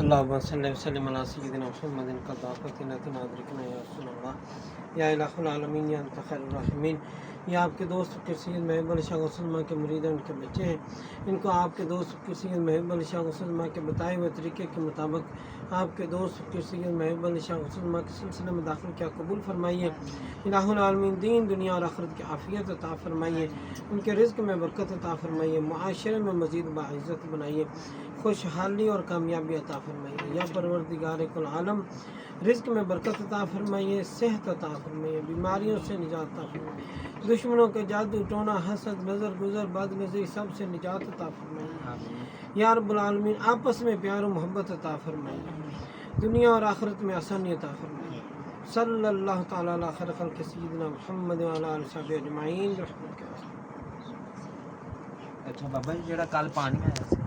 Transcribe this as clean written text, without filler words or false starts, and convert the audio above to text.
अल्लाहुम्मा सल्लि व सल्लिम अला सय्यिदिना मुहम्मदिन क़द्दाफ़तिना तिनादरिकना या रसूलल्लाह या इलाहुल आलमीन या अंत खैरुर राहिमीन। ये आपके दोस्त फ़कीर सैयद महबूब अली शाह गौसुल के मुरीद हैं, उनके बच्चे हैं। इनको आपके दोस्त फ़कीर सैयद महबूब अली शाह गौसुल के बताए हुए तरीके के मुताबिक आपके दोस्त फ़कीर सैयद महबूब अली शाह गौसुल के सिलसिले में दाखिल किया कबूल फरमाइए। इलाहुल आलमीन दीन दुनिया और आखिरत की आफ़ियत अता फरमाइए, उनके रिज़्क़ में बरकत अता फरमाइए, मुआशरे में मज़ीद बाइज़्ज़त बनाइए, खुशहाली और कामयाबी अता फरमाइए। या परवरदिगार कुल आलम रिज़्क़ में बरकत अता फरमाइए, सेहत अता फरमाइए, बीमारियों से निजात अता फरमाइए, दुश्मनों के जादू टोना हसद नज़र गुज़र बद नज़री सब से निजात अता फरमाइए। या रब्बुल आलमीन आपस में प्यार और मोहब्बत अता फरमाइए, दुनिया और आखिरत में आसानी अता फरमाइए। सल्लल्लाहु तआला अला खैर खल्क़ि सय्यिदिना मुहम्मद व अला आलिहि व सहबिहि अजमईन। अच्छा बाबा जी, जेड़ा कल पानी आया